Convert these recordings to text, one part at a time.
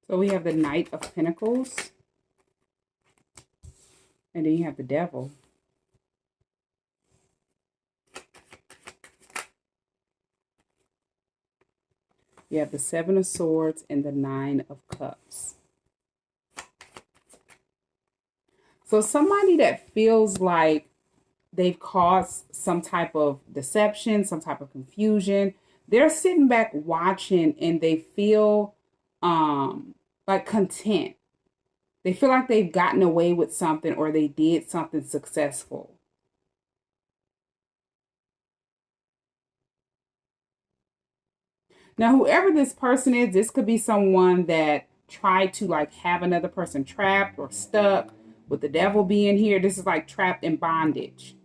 So we have the Knight of Pentacles. And then you have the Devil. You have the Seven of Swords and the Nine of Cups. So somebody that feels like they've caused some type of deception, some type of confusion, they're sitting back watching and they feel like content. They feel like they've gotten away with something or they did something successful. Now, whoever this person is, this could be someone that tried to like have another person trapped or stuck with the devil being here. This is like trapped in bondage.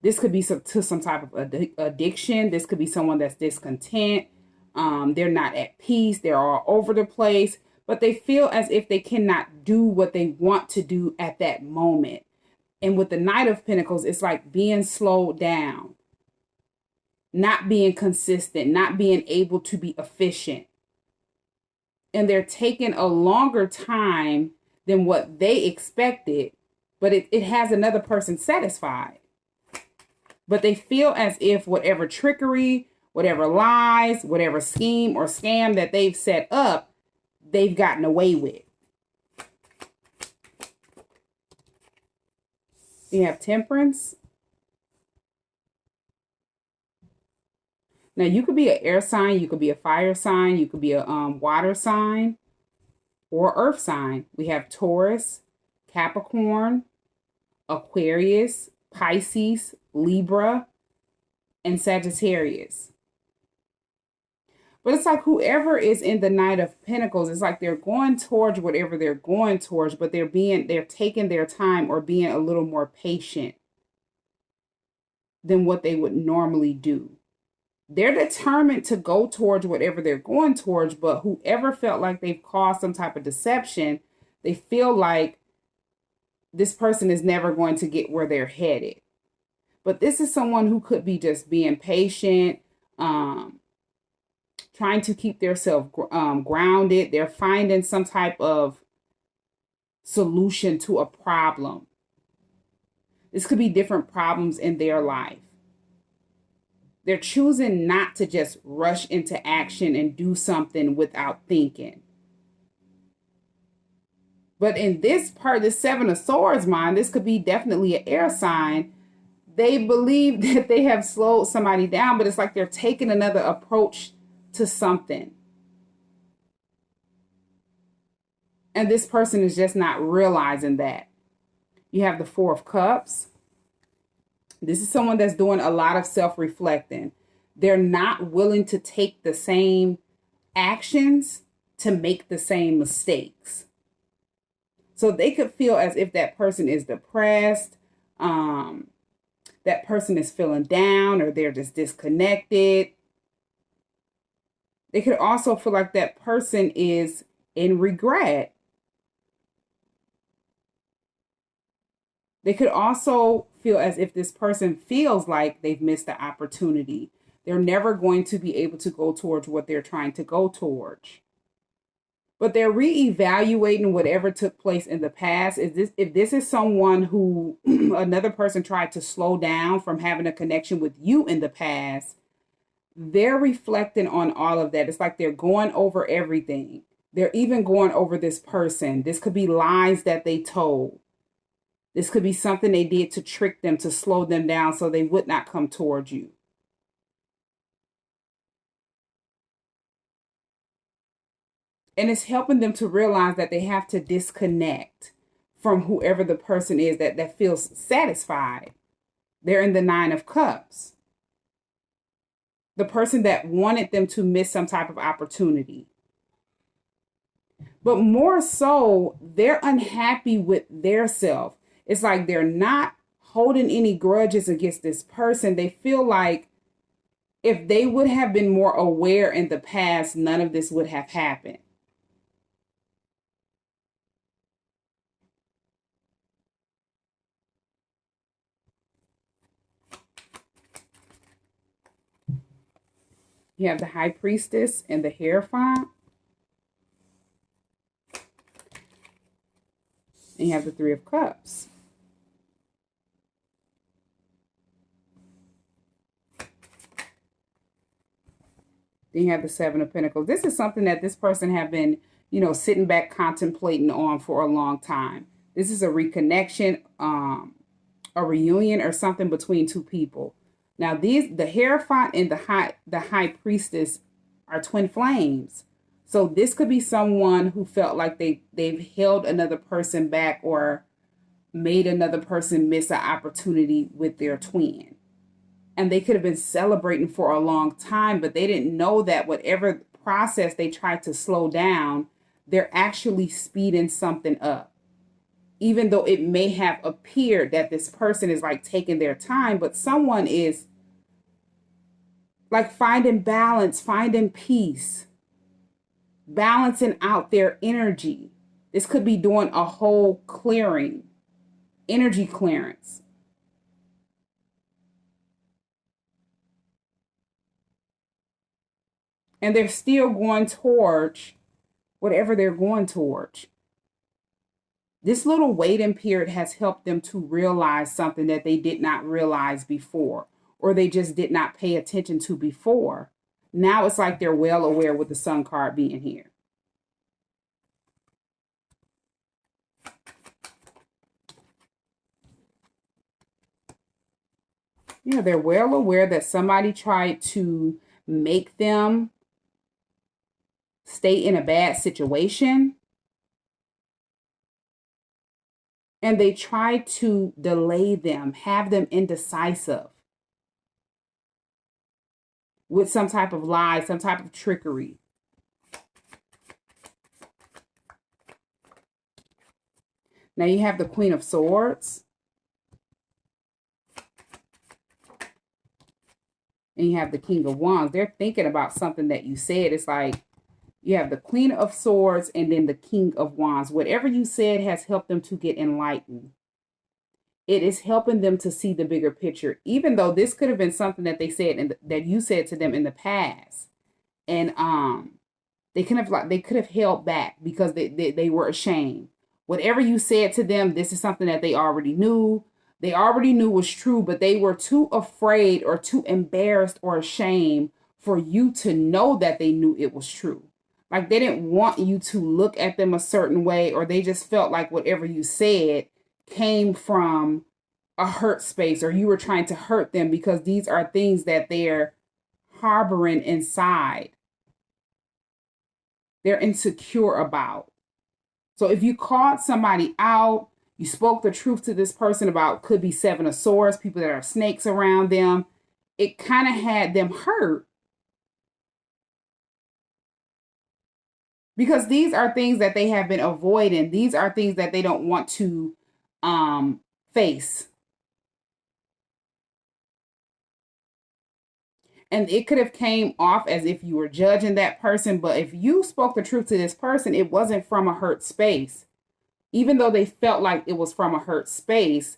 This could be to some type of addiction. This could be someone that's discontent. They're not at peace. They're all over the place, but they feel as if they cannot do what they want to do at that moment. And with the Knight of Pentacles, it's like being slowed down, not being consistent, not being able to be efficient. And they're taking a longer time than what they expected, but it has another person satisfied. But they feel as if whatever trickery, whatever lies, whatever scheme or scam that they've set up, they've gotten away with. You have Temperance. Now, you could be an air sign, you could be a fire sign, you could be a water sign or earth sign. We have Taurus, Capricorn, Aquarius, Pisces, Libra, and Sagittarius. But it's like whoever is in the Knight of Pentacles, it's like they're going towards whatever they're going towards, but they're taking their time or being a little more patient than what they would normally do. They're determined to go towards whatever they're going towards, but whoever felt like they've caused some type of deception, they feel like this person is never going to get where they're headed. But this is someone who could be just being patient, trying to keep themselves grounded. They're finding some type of solution to a problem. This could be different problems in their life. They're choosing not to just rush into action and do something without thinking. But in this part, the Seven of Swords mind, this could be definitely an air sign. They believe that they have slowed somebody down, but it's like they're taking another approach to something. And this person is just not realizing that. You have the Four of Cups. This is someone that's doing a lot of self-reflecting. They're not willing to take the same actions to make the same mistakes. So they could feel as if that person is depressed, that person is feeling down, or they're just disconnected. They could also feel like that person is in regret. They could also feel as if this person feels like they've missed the opportunity. They're never going to be able to go towards what they're trying to go towards. But they're reevaluating whatever took place in the past. If this is someone who another person tried to slow down from having a connection with you in the past, they're reflecting on all of that. It's like they're going over everything. They're even going over this person. This could be lies that they told. This could be something they did to trick them, to slow them down so they would not come towards you. And it's helping them to realize that they have to disconnect from whoever the person is that feels satisfied. They're in the Nine of Cups. The person that wanted them to miss some type of opportunity. But more so, they're unhappy with their self. It's like they're not holding any grudges against this person. They feel like if they would have been more aware in the past, none of this would have happened. You have the High Priestess and the Hierophant. And you have the Three of Cups. Then you have the Seven of Pentacles. This is something that this person have been, you know, sitting back contemplating on for a long time. This is a reconnection, a reunion, or something between two people. Now, the Hierophant and the High Priestess are twin flames. So this could be someone who felt like they've held another person back or made another person miss an opportunity with their twin. And they could have been celebrating for a long time, but they didn't know that whatever process they tried to slow down, they're actually speeding something up. Even though it may have appeared that this person is like taking their time, but someone is like finding balance, finding peace, balancing out their energy. This could be doing a whole clearing, energy clearance. And they're still going towards whatever they're going towards. This little waiting period has helped them to realize something that they did not realize before, or they just did not pay attention to before. Now it's like they're well aware with the Sun card being here. Yeah, they're well aware that somebody tried to make them stay in a bad situation. And they try to delay them, have them indecisive with some type of lie, some type of trickery. Now you have the Queen of Swords. And you have the King of Wands. They're thinking about something that you said. It's like you have the Queen of Swords and then the King of Wands. Whatever you said has helped them to get enlightened. It is helping them to see the bigger picture, even though this could have been something that they said that you said to them in the past. And they could have held back because they were ashamed. Whatever you said to them, this is something that they already knew. They already knew was true, but they were too afraid or too embarrassed or ashamed for you to know that they knew it was true. Like they didn't want you to look at them a certain way, or they just felt like whatever you said came from a hurt space, or you were trying to hurt them because these are things that they're harboring inside. They're insecure about. So if you called somebody out, you spoke the truth to this person about, could be Seven of Swords, people that are snakes around them, it kind of had them hurt. Because these are things that they have been avoiding. These are things that they don't want to face. And it could have came off as if you were judging that person. But if you spoke the truth to this person, it wasn't from a hurt space. Even though they felt like it was from a hurt space.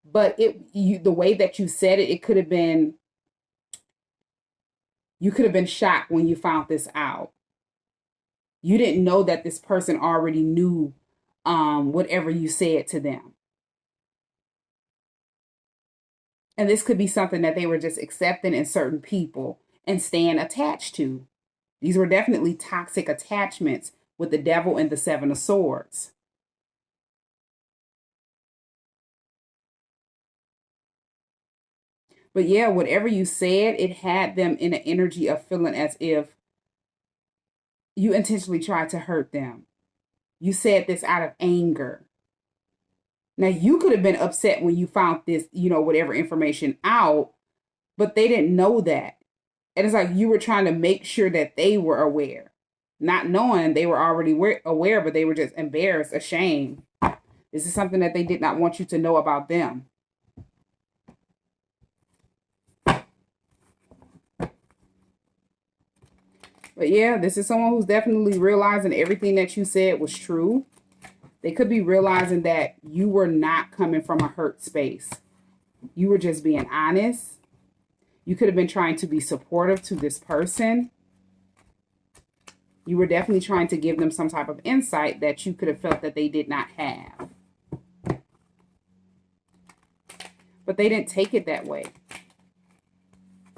But the way that you said it, it could have been, you could have been shocked when you found this out. You didn't know that this person already knew whatever you said to them. And this could be something that they were just accepting in certain people and staying attached to. These were definitely toxic attachments with the Devil and the Seven of Swords. But yeah, whatever you said, it had them in an energy of feeling as if you intentionally tried to hurt them. You said this out of anger. Now, you could have been upset when you found this, whatever information out, but they didn't know that. And it's like you were trying to make sure that they were aware, not knowing they were already aware, but they were just embarrassed, ashamed. This is something that they did not want you to know about them. But yeah, this is someone who's definitely realizing everything that you said was true. They could be realizing that you were not coming from a hurt space. You were just being honest. You could have been trying to be supportive to this person. You were definitely trying to give them some type of insight that you could have felt that they did not have. But they didn't take it that way.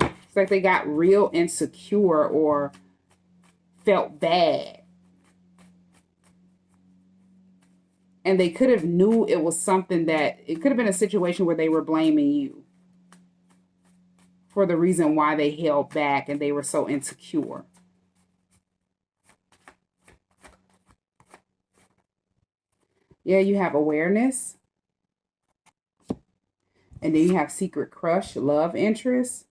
It's like they got real insecure or felt bad. And they could have knew it was something that, it could have been a situation where they were blaming you for the reason why they held back and they were so insecure. Yeah, you have awareness. And then you have secret crush, love interest.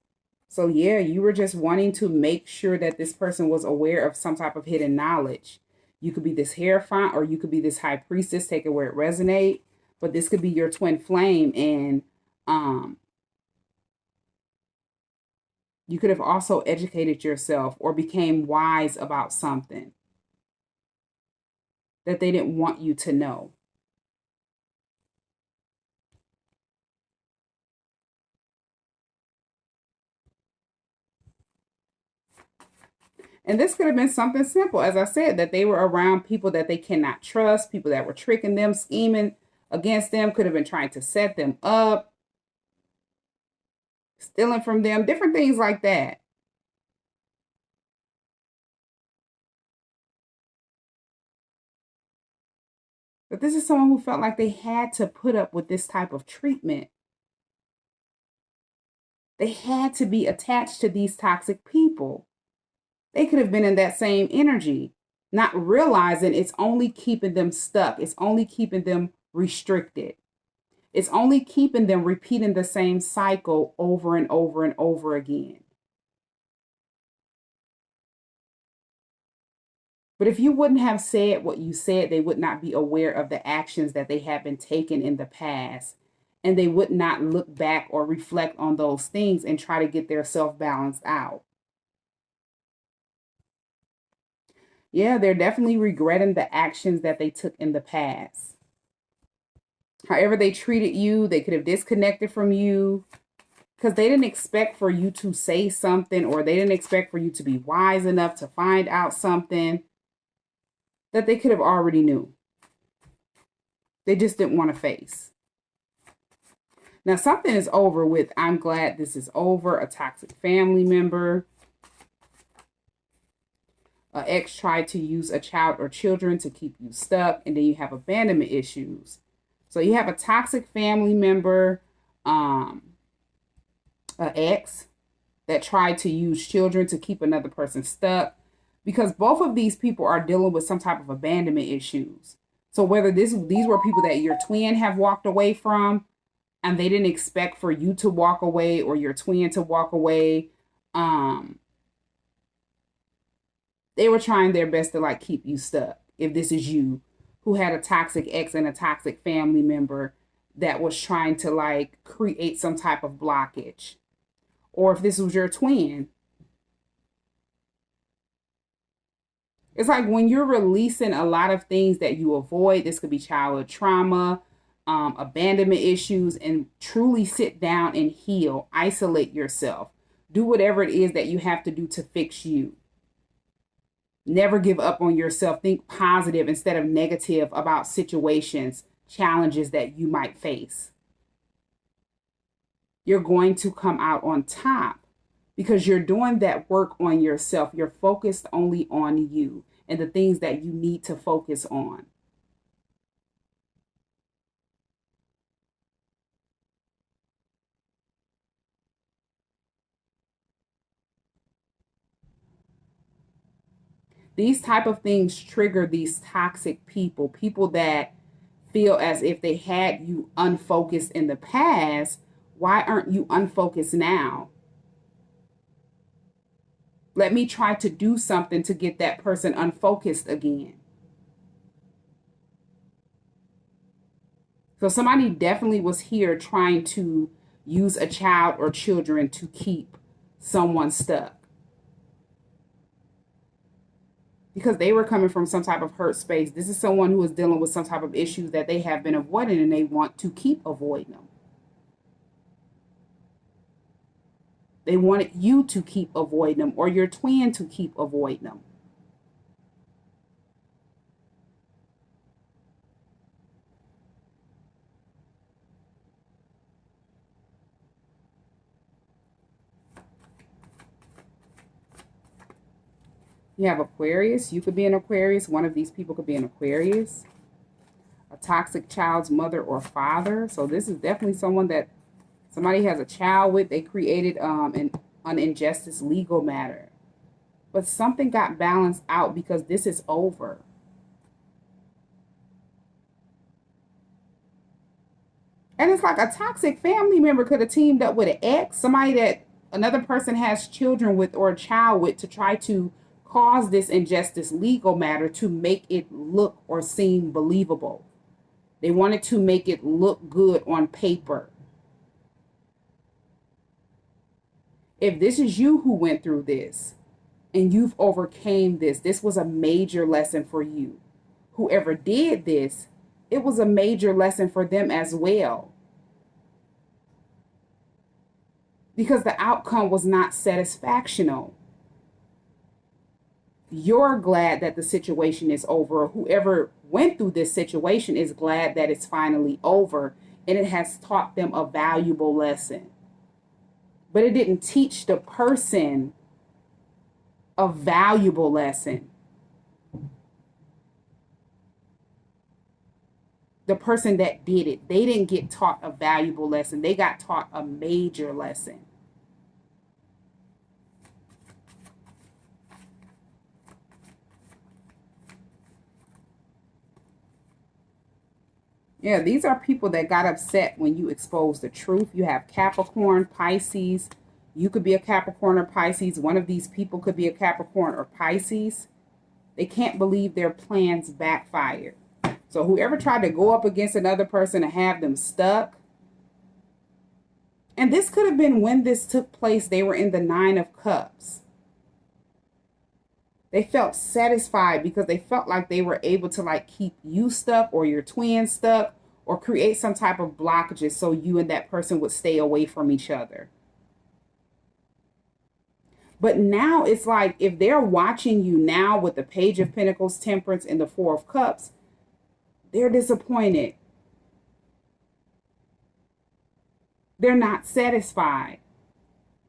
So yeah, you were just wanting to make sure that this person was aware of some type of hidden knowledge. You could be this Hierophant or you could be this high priestess, take it where it resonates. But this could be your twin flame. And you could have also educated yourself or became wise about something that they didn't want you to know. And this could have been something simple, as I said, that they were around people that they cannot trust, people that were tricking them, scheming against them, could have been trying to set them up, stealing from them, different things like that. But this is someone who felt like they had to put up with this type of treatment. They had to be attached to these toxic people. They could have been in that same energy, not realizing it's only keeping them stuck. It's only keeping them restricted. It's only keeping them repeating the same cycle over and over and over again. But if you wouldn't have said what you said, they would not be aware of the actions that they have been taken in the past. And they would not look back or reflect on those things and try to get their self balanced out. Yeah, they're definitely regretting the actions that they took in the past. However, they treated you, they could have disconnected from you because they didn't expect for you to say something or they didn't expect for you to be wise enough to find out something that they could have already knew. They just didn't want to face. Now, something is over with. I'm glad this is over. A toxic family member. An ex tried to use a child or children to keep you stuck. And then you have abandonment issues. So you have a toxic family member, an ex that tried to use children to keep another person stuck. Because both of these people are dealing with some type of abandonment issues. So whether these were people that your twin have walked away from, and they didn't expect for you to walk away or your twin to walk away. They were trying their best to like keep you stuck. If this is you who had a toxic ex and a toxic family member that was trying to like create some type of blockage, or if this was your twin, it's like when you're releasing a lot of things that you avoid, this could be childhood trauma, abandonment issues, and truly sit down and heal, isolate yourself, do whatever it is that you have to do to fix you. Never give up on yourself. Think positive instead of negative about situations, challenges that you might face. You're going to come out on top because you're doing that work on yourself. You're focused only on you and the things that you need to focus on. These type of things trigger these toxic people, people that feel as if they had you unfocused in the past. Why aren't you unfocused now? Let me try to do something to get that person unfocused again. So somebody definitely was here trying to use a child or children to keep someone stuck. Because they were coming from some type of hurt space. This is someone who is dealing with some type of issues that they have been avoiding and they want to keep avoiding them. They wanted you to keep avoiding them or your twin to keep avoiding them. You have Aquarius. You could be an Aquarius. One of these people could be an Aquarius. A toxic child's mother or father. So this is definitely someone that somebody has a child with. They created an injustice legal matter. But something got balanced out because this is over. And it's like a toxic family member could have teamed up with an ex, somebody that another person has children with or a child with, to try to cause this injustice legal matter to make it look or seem believable. They wanted to make it look good on paper. If this is you who went through this and you've overcame this, this was a major lesson for you. Whoever did this, it was a major lesson for them as well. Because the outcome was not satisfactional. You're glad that the situation is over. Whoever went through this situation is glad that it's finally over, and it has taught them a valuable lesson. But it didn't teach the person a valuable lesson. The person that did it, they didn't get taught a valuable lesson. They got taught a major lesson. Yeah, these are people that got upset when you exposed the truth. You have Capricorn, Pisces. You could be a Capricorn or Pisces. One of these people could be a Capricorn or Pisces. They can't believe their plans backfired. So whoever tried to go up against another person and have them stuck, and this could have been when this took place, they were in the Nine of Cups. They felt satisfied because they felt like they were able to like keep you stuck or your twin stuck or create some type of blockages so you and that person would stay away from each other. But now it's like if they're watching you now with the Page of Pentacles, Temperance, and the Four of Cups, they're disappointed. They're not satisfied.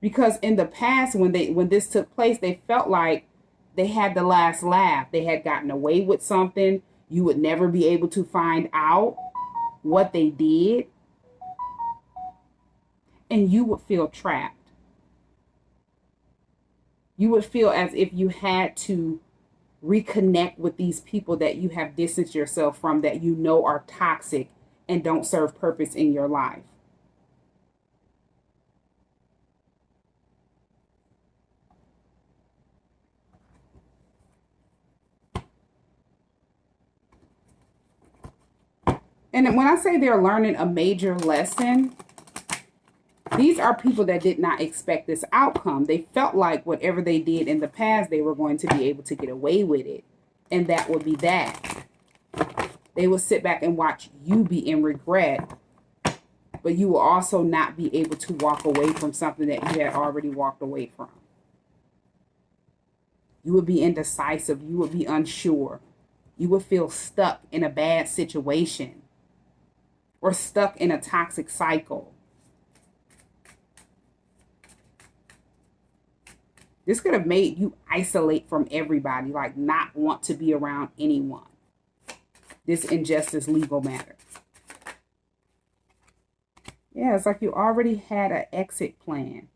Because in the past, when this took place, they felt like they had the last laugh. They had gotten away with something. You would never be able to find out what they did. And you would feel trapped. You would feel as if you had to reconnect with these people that you have distanced yourself from, that you know are toxic and don't serve purpose in your life. And when I say they're learning a major lesson, these are people that did not expect this outcome. They felt like whatever they did in the past, they were going to be able to get away with it. And that would be that. They will sit back and watch you be in regret, but you will also not be able to walk away from something that you had already walked away from. You would be indecisive. You would be unsure. You would feel stuck in a bad situation or stuck in a toxic cycle. This could have made you isolate from everybody, like not want to be around anyone. This injustice legal matter. Yeah, it's like you already had an exit plan.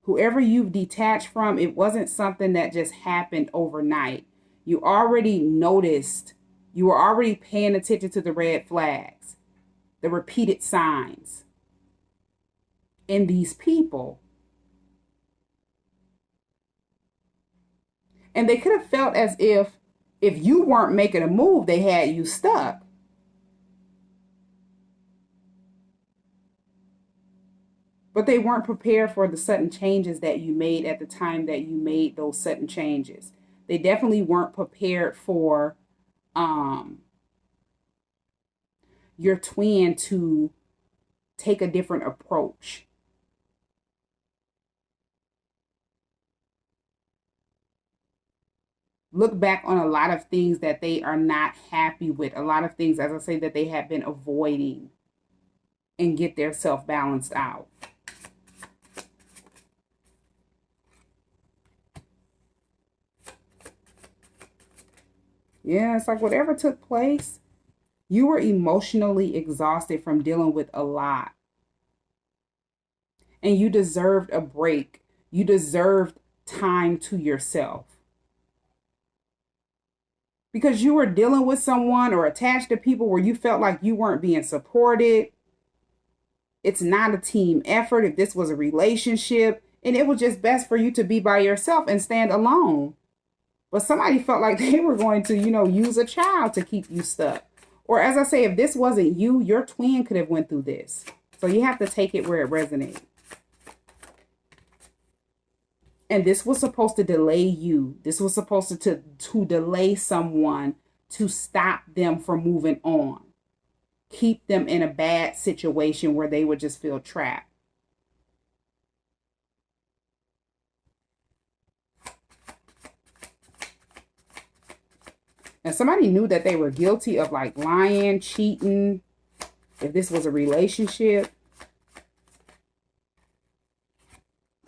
Whoever you've detached from, it wasn't something that just happened overnight. You already noticed, you were already paying attention to the red flags, the repeated signs in these people. And they could have felt as if you weren't making a move, they had you stuck. But they weren't prepared for the sudden changes that you made at the time that you made those sudden changes. They definitely weren't prepared for your twin to take a different approach. Look back on a lot of things that they are not happy with. A lot of things, as I say, that they have been avoiding, and get their self balanced out. Yeah, it's like whatever took place, you were emotionally exhausted from dealing with a lot. And you deserved a break. You deserved time to yourself. Because you were dealing with someone or attached to people where you felt like you weren't being supported. It's not a team effort if this was a relationship. And it was just best for you to be by yourself and stand alone. But somebody felt like they were going to, use a child to keep you stuck. Or as I say, if this wasn't you, your twin could have went through this. So you have to take it where it resonates. And this was supposed to delay you. This was supposed to delay someone, to stop them from moving on. Keep them in a bad situation where they would just feel trapped. And somebody knew that they were guilty of like lying, cheating, if this was a relationship.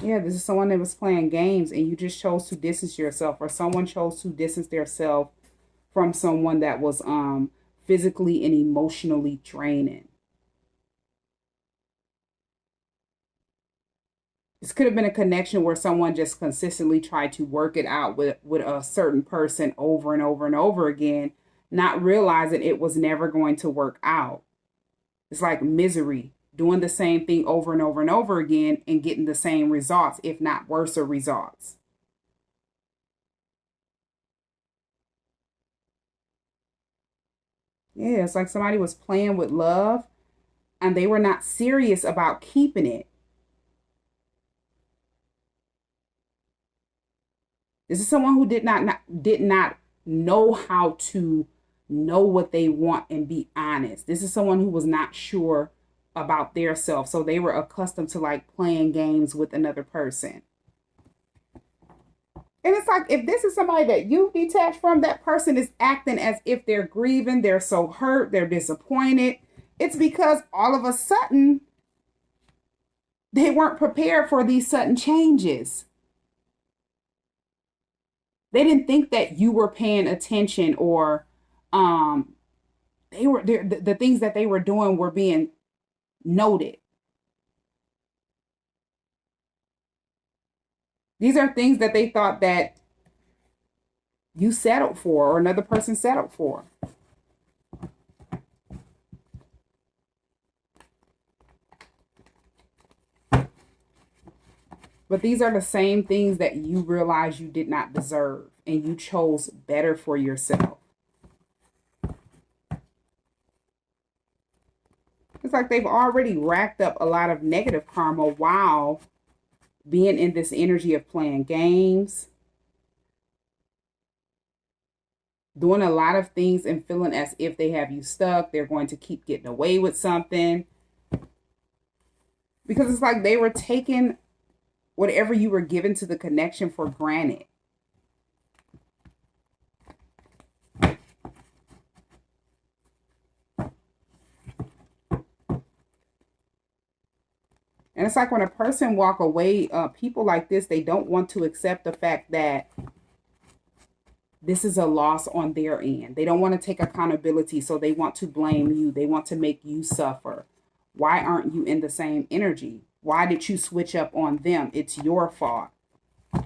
Yeah, this is someone that was playing games and you just chose to distance yourself, or someone chose to distance themselves from someone that was physically and emotionally draining. This could have been a connection where someone just consistently tried to work it out with a certain person over and over and over again, not realizing it was never going to work out. It's like misery, doing the same thing over and over and over again and getting the same results, if not worse results. Yeah, it's like somebody was playing with love and they were not serious about keeping it. This is someone who did not know how to know what they want and be honest. This is someone who was not sure about their self. So they were accustomed to like playing games with another person. And it's like, if this is somebody that you've detached from, that person is acting as if they're grieving, they're so hurt, they're disappointed. It's because all of a sudden they weren't prepared for these sudden changes. They didn't think that you were paying attention, or the things that they were doing were being noted. These are things that they thought that you settled for or another person settled for. But these are the same things that you realize you did not deserve and you chose better for yourself. It's like they've already racked up a lot of negative karma while being in this energy of playing games, doing a lot of things and feeling as if they have you stuck. They're going to keep getting away with something. Because it's like they were taking whatever you were given to the connection for granted. And it's like when a person walk away, people like this, they don't want to accept the fact that this is a loss on their end. They don't want to take accountability, so they want to blame you. They want to make you suffer. Why aren't you in the same energy? Why did you switch up on them? It's your fault. So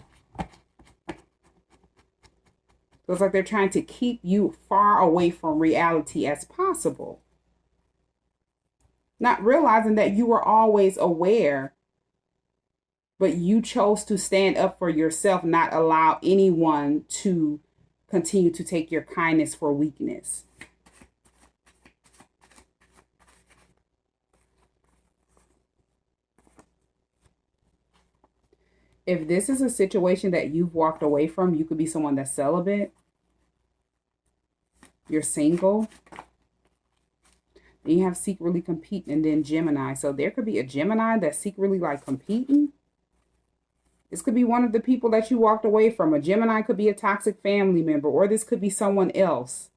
it's like they're trying to keep you far away from reality as possible. Not realizing that you were always aware, but you chose to stand up for yourself, not allow anyone to continue to take your kindness for weakness. If this is a situation that you've walked away from, you could be someone that's celibate. You're single. Then you have secretly competing, and then Gemini. So there could be a Gemini that's secretly like competing. This could be one of the people that you walked away from. A Gemini could be a toxic family member, or this could be someone else.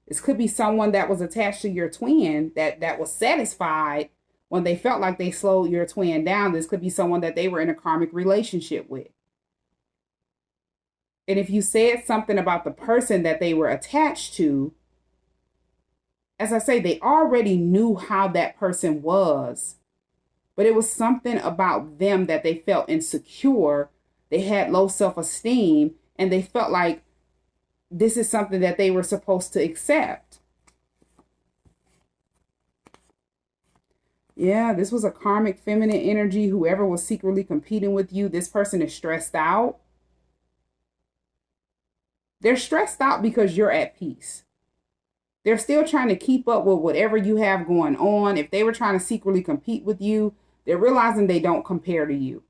This could be someone that was attached to your twin that was satisfied when they felt like they slowed your twin down. This could be someone that they were in a karmic relationship with. And if you said something about the person that they were attached to, as I say, they already knew how that person was, but it was something about them that they felt insecure. They had low self-esteem, and they felt like this is something that they were supposed to accept. Yeah, this was a karmic feminine energy. Whoever was secretly competing with you, this person is stressed out. They're stressed out because you're at peace. They're still trying to keep up with whatever you have going on. If they were trying to secretly compete with you, they're realizing they don't compare to you.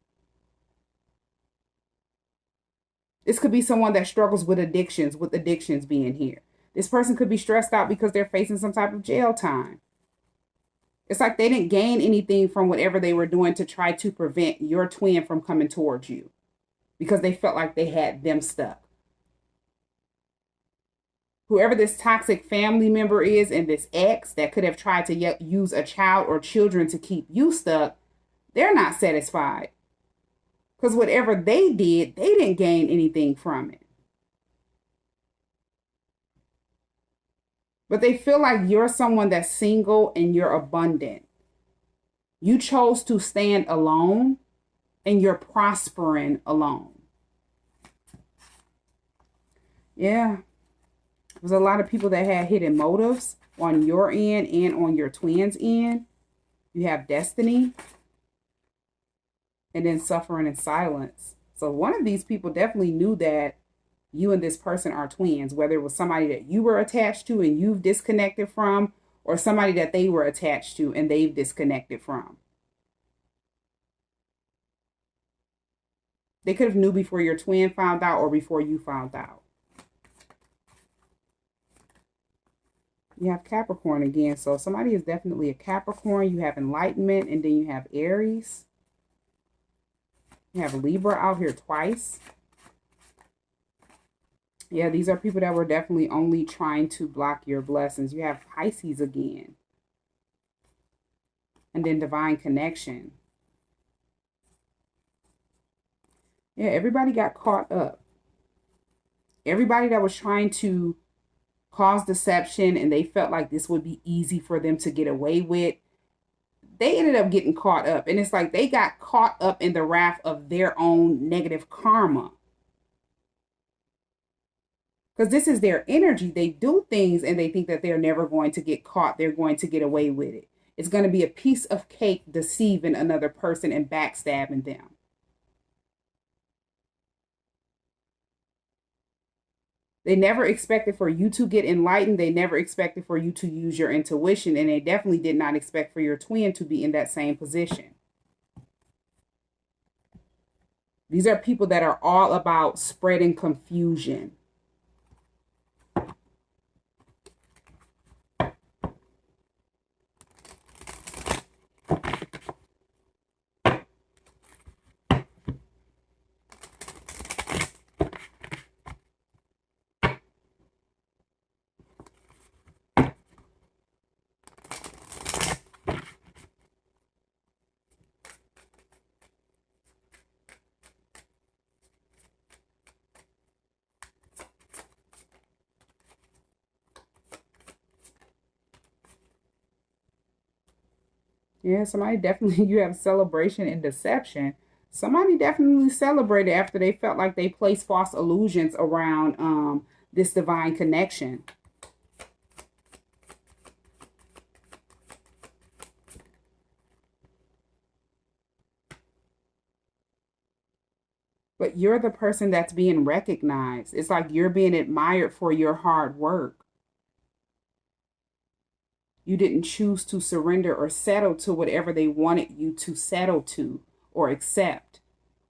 This could be someone that struggles with addictions being here. This person could be stressed out because they're facing some type of jail time. It's like they didn't gain anything from whatever they were doing to try to prevent your twin from coming towards you because they felt like they had them stuck. Whoever this toxic family member is and this ex that could have tried to use a child or children to keep you stuck, they're not satisfied. Because whatever they did, they didn't gain anything from it. But they feel like you're someone that's single and you're abundant. You chose to stand alone and you're prospering alone. Yeah. There's a lot of people that had hidden motives on your end and on your twin's end. You have destiny and then suffering in silence. So one of these people definitely knew that you and this person are twins, whether it was somebody that you were attached to and you've disconnected from, or somebody that they were attached to and they've disconnected from. They could have knew before your twin found out or before you found out. You have Capricorn again. So somebody is definitely a Capricorn. You have enlightenment, and then you have Aries. You have Libra out here twice. Yeah, these are people that were definitely only trying to block your blessings. You have Pisces again. And then divine connection. Yeah, everybody got caught up. Everybody that was trying to cause deception and they felt like this would be easy for them to get away with, they ended up getting caught up. And it's like they got caught up in the wrath of their own negative karma. Because this is their energy. They do things and they think that they're never going to get caught. They're going to get away with it. It's going to be a piece of cake deceiving another person and backstabbing them. They never expected for you to get enlightened. They never expected for you to use your intuition. And they definitely did not expect for your twin to be in that same position. These are people that are all about spreading confusion. Yeah, somebody definitely, you have celebration and deception. Somebody definitely celebrated after they felt like they placed false illusions around this divine connection. But you're the person that's being recognized. It's like you're being admired for your hard work. You didn't choose to surrender or settle to whatever they wanted you to settle to or accept,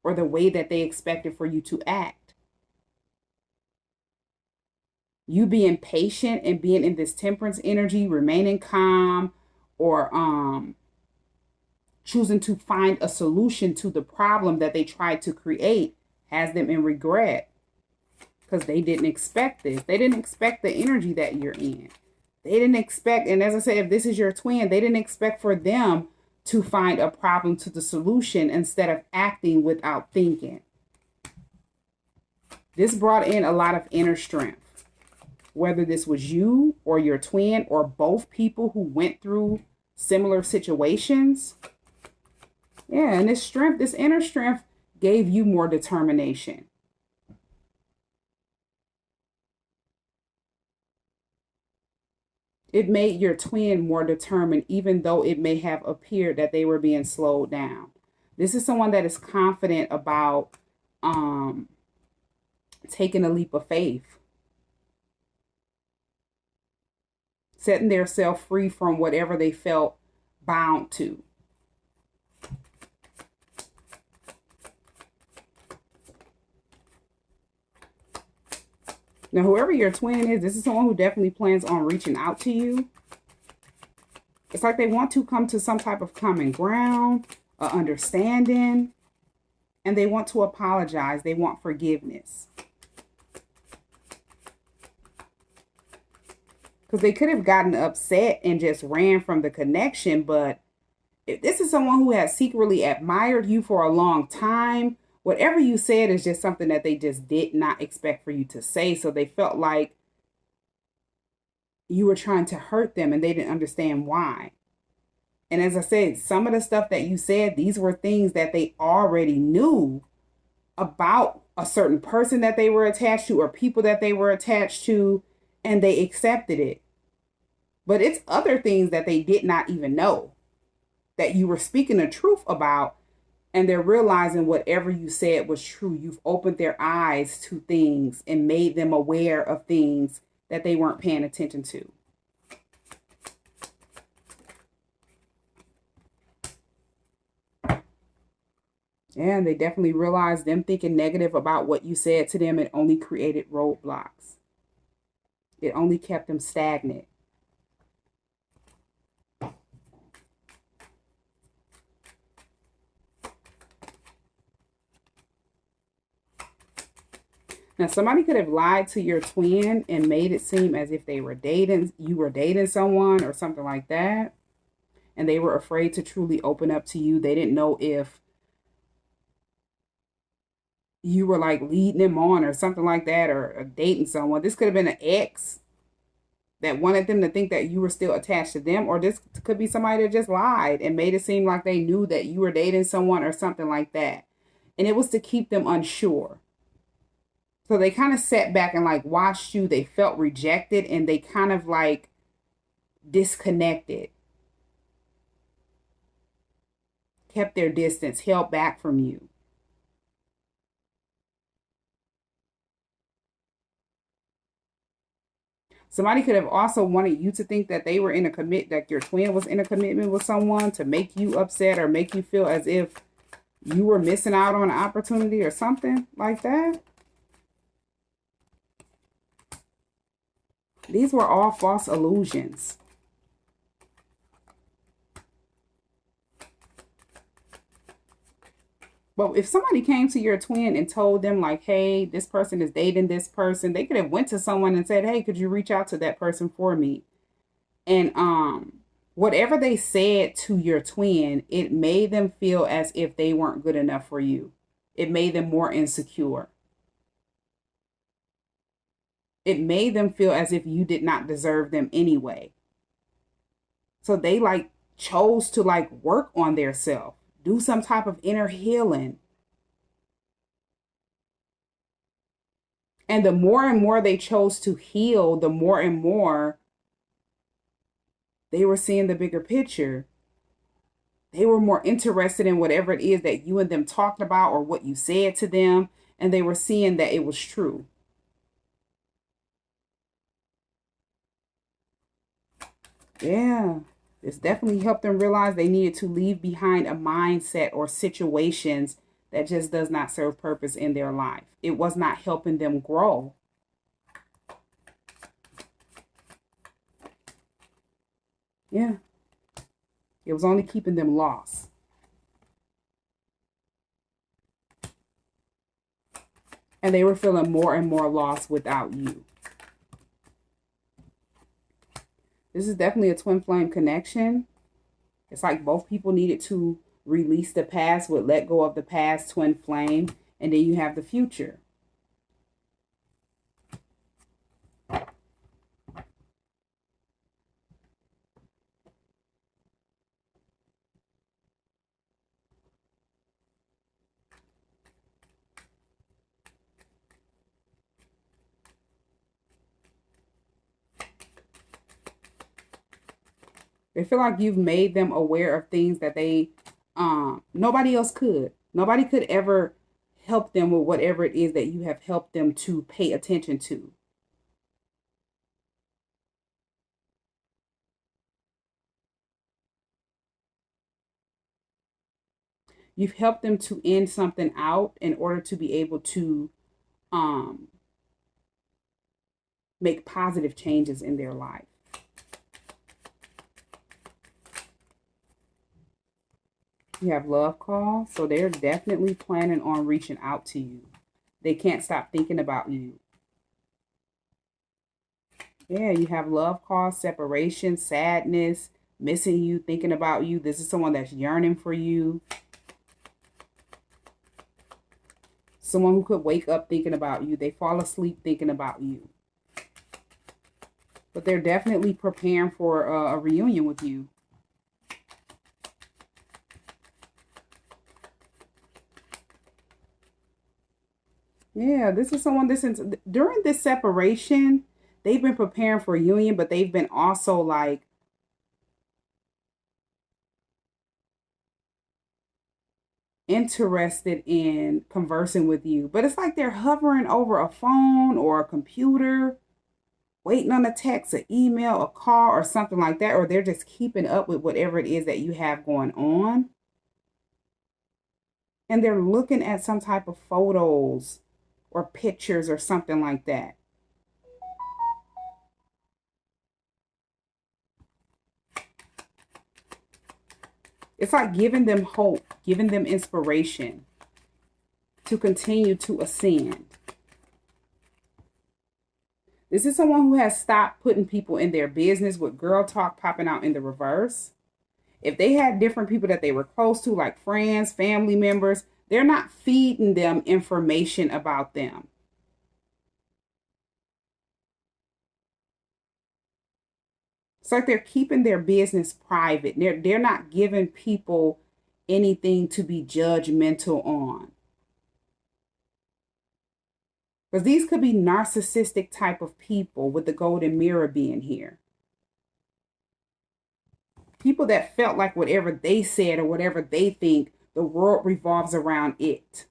or the way that they expected for you to act. You being patient and being in this temperance energy, remaining calm, or choosing to find a solution to the problem that they tried to create has them in regret because they didn't expect this. They didn't expect the energy that you're in. They didn't expect, and as I said, if this is your twin, they didn't expect for them to find a problem to the solution instead of acting without thinking. This brought in a lot of inner strength. Whether this was you or your twin or both people who went through similar situations. Yeah, and this strength, this inner strength gave you more determination. It made your twin more determined, even though it may have appeared that they were being slowed down. This is someone that is confident about taking a leap of faith, setting their self free from whatever they felt bound to. Now, whoever your twin is, this is someone who definitely plans on reaching out to you. It's like they want to come to some type of common ground, understanding, and they want to apologize. They want forgiveness. Because they could have gotten upset and just ran from the connection, but if this is someone who has secretly admired you for a long time, whatever you said is just something that they just did not expect for you to say. So they felt like you were trying to hurt them and they didn't understand why. And as I said, some of the stuff that you said, these were things that they already knew about a certain person that they were attached to or people that they were attached to, and they accepted it. But it's other things that they did not even know that you were speaking the truth about, and they're realizing whatever you said was true. You've opened their eyes to things and made them aware of things that they weren't paying attention to. And they definitely realized them thinking negative about what you said to them, it only created roadblocks. It only kept them stagnant. Now, somebody could have lied to your twin and made it seem as if they were dating, you were dating someone or something like that. And they were afraid to truly open up to you. They didn't know if you were like leading them on or something like that, or dating someone. This could have been an ex that wanted them to think that you were still attached to them, or this could be somebody that just lied and made it seem like they knew that you were dating someone or something like that. And it was to keep them unsure. So they kind of sat back and like watched you. They felt rejected and they kind of like disconnected, kept their distance, held back from you. Somebody could have also wanted you to think that they were in a that your twin was in a commitment with someone to make you upset or make you feel as if you were missing out on an opportunity or something like that. These were all false illusions. But if somebody came to your twin and told them like, hey, this person is dating this person, they could have went to someone and said, hey, could you reach out to that person for me? And whatever they said to your twin, it made them feel as if they weren't good enough for you. It made them more insecure. It made them feel as if you did not deserve them anyway. So they like chose to like work on their self, do some type of inner healing. And the more and more they chose to heal, the more and more they were seeing the bigger picture. They were more interested in whatever it is that you and them talked about or what you said to them. And they were seeing that it was true. Yeah, it's definitely helped them realize they needed to leave behind a mindset or situations that just does not serve purpose in their life. It was not helping them grow. Yeah, it was only keeping them lost. And they were feeling more and more lost without you. This is definitely a twin flame connection. It's like both people needed to release the past, would let go of the past, twin flame, and then you have the future. They feel like you've made them aware of things that they nobody else could. Nobody could ever help them with whatever it is that you have helped them to pay attention to. You've helped them to end something out in order to be able to um, make positive changes in their life. You have love calls, so they're definitely planning on reaching out to you. They can't stop thinking about you. Yeah, you have love calls, separation, sadness, missing you, thinking about you. This is someone that's yearning for you. Someone who could wake up thinking about you. They fall asleep thinking about you. But they're definitely preparing for a reunion with you. Yeah, this is someone during this separation, they've been preparing for a union, but they've been also like interested in conversing with you. But it's like they're hovering over a phone or a computer, waiting on a text, an email, a call, or something like that, or they're just keeping up with whatever it is that you have going on. And they're looking at some type of photos or pictures or something like that. It's like giving them hope, giving them inspiration to continue to ascend. This is someone who has stopped putting people in their business with girl talk popping out in the reverse. If they had different people that they were close to, like friends, family members, they're not feeding them information about them. It's like they're keeping their business private. They're not giving people anything to be judgmental on. Because these could be narcissistic type of people with the golden mirror being here. People that felt like whatever they said or whatever they think, the world revolves around it.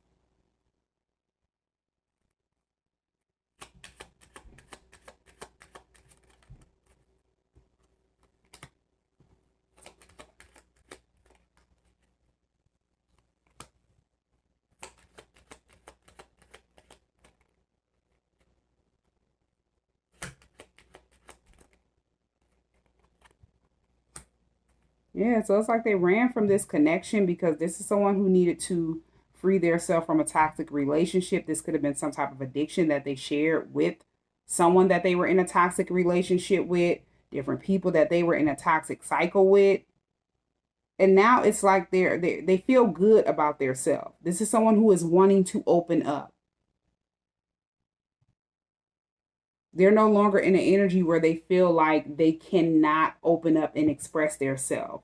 Yeah, so it's like they ran from this connection because this is someone who needed to free themselves from a toxic relationship. This could have been some type of addiction that they shared with someone that they were in a toxic relationship with, different people that they were in a toxic cycle with. And now it's like they feel good about themselves. This is someone who is wanting to open up. They're no longer in an energy where they feel like they cannot open up and express themselves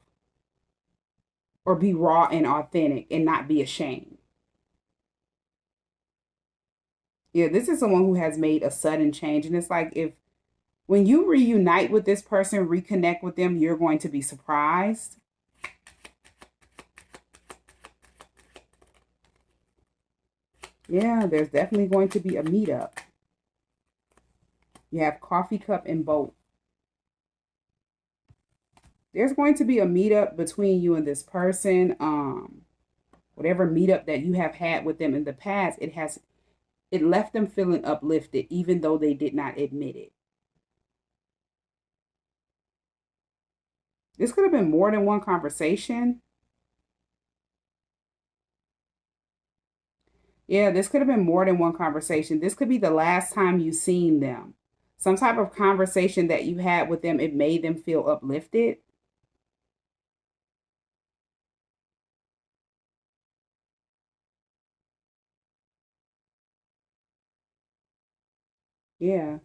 or be raw and authentic and not be ashamed. Yeah, this is someone who has made a sudden change. And it's like if when you reunite with this person, reconnect with them, you're going to be surprised. Yeah, there's definitely going to be a meetup. You have coffee cup and boat. There's going to be a meetup between you and this person. Whatever meetup that you have had with them in the past, it left them feeling uplifted, even though they did not admit it. This could have been more than one conversation. Yeah, this could have been more than one conversation. This could be the last time you seen them. Some type of conversation that you had with them, it made them feel uplifted. Yeah.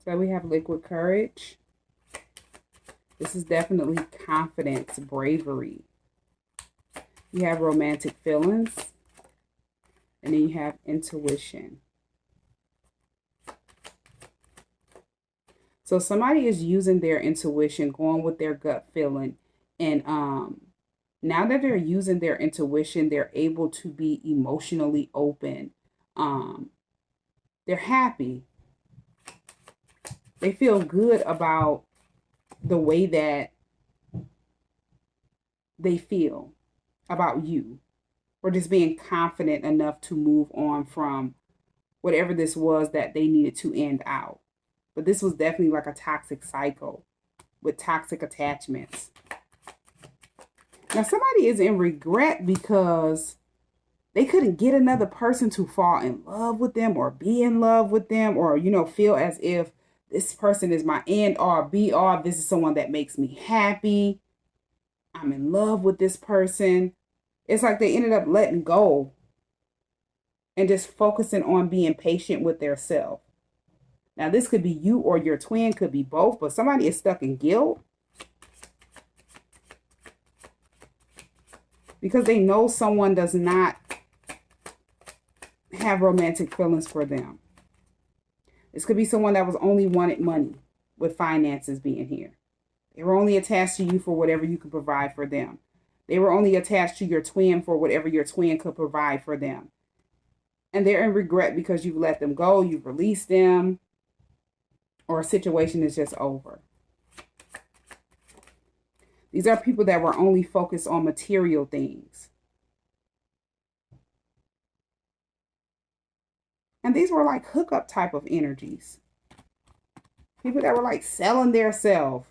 So we have liquid courage. This is definitely confidence, bravery. You have romantic feelings. And then you have intuition. So somebody is using their intuition, going with their gut feeling. And now that they're using their intuition, they're able to be emotionally open. They're happy. They feel good about the way that they feel about you, or just being confident enough to move on from whatever this was that they needed to end out. But this was definitely like a toxic cycle with toxic attachments. Now somebody is in regret because they couldn't get another person to fall in love with them or be in love with them, or, you know, feel as if this person is my end all be all. This is someone that makes me happy. I'm in love with this person. It's like they ended up letting go and just focusing on being patient with their self. Now, this could be you or your twin, could be both, but somebody is stuck in guilt because they know someone does not have romantic feelings for them. This could be someone that was only wanted money, with finances being here. They were only attached to you for whatever you could provide for them. They were only attached to your twin for whatever your twin could provide for them. And they're in regret because you've let them go, you've released them, or a situation is just over. These are people that were only focused on material things. And these were like hookup type of energies. People that were like selling their self.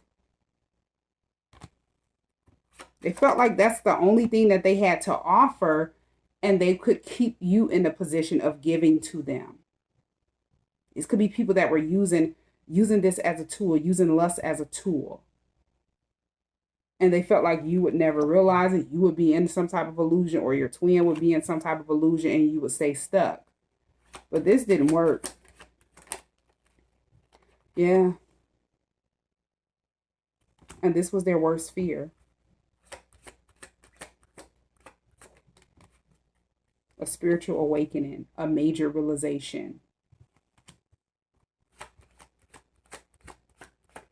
They felt like that's the only thing that they had to offer, and they could keep you in the position of giving to them. This could be people that were using this as a tool, using lust as a tool. And they felt like you would never realize it. You would be in some type of illusion, or your twin would be in some type of illusion, and you would stay stuck. But this didn't work. Yeah. And this was their worst fear. A spiritual awakening, a major realization.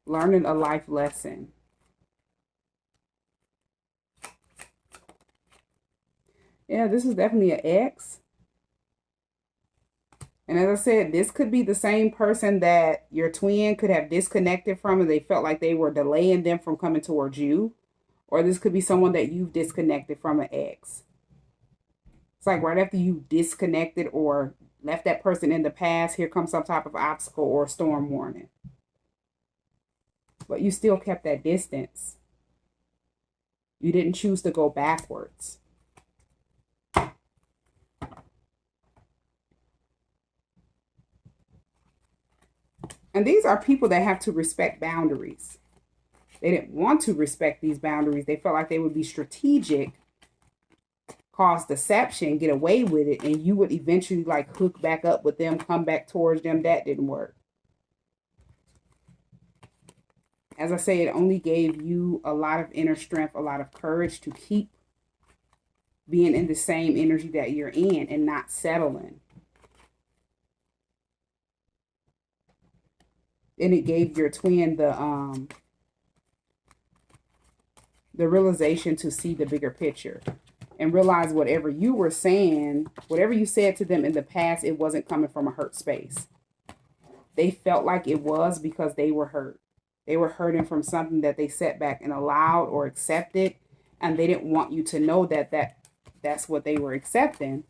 Learning a life lesson. Yeah, this is definitely an ex. And as I said, this could be the same person that your twin could have disconnected from, and they felt like they were delaying them from coming towards you. Or this could be someone that you've disconnected from, an ex. It's like right after you disconnected or left that person in the past, here comes some type of obstacle or storm warning. But you still kept that distance. You didn't choose to go backwards. And these are people that have to respect boundaries. They didn't want to respect these boundaries. They felt like they would be strategic, cause deception, get away with it, and you would eventually like hook back up with them, come back towards them. That didn't work. As I say, it only gave you a lot of inner strength, a lot of courage to keep being in the same energy that you're in and not settling. And it gave your twin the realization to see the bigger picture and realize whatever you were saying, whatever you said to them in the past, it wasn't coming from a hurt space. They felt like it was because they were hurt. They were hurting from something that they set back and allowed or accepted, and they didn't want you to know that that's what they were accepting.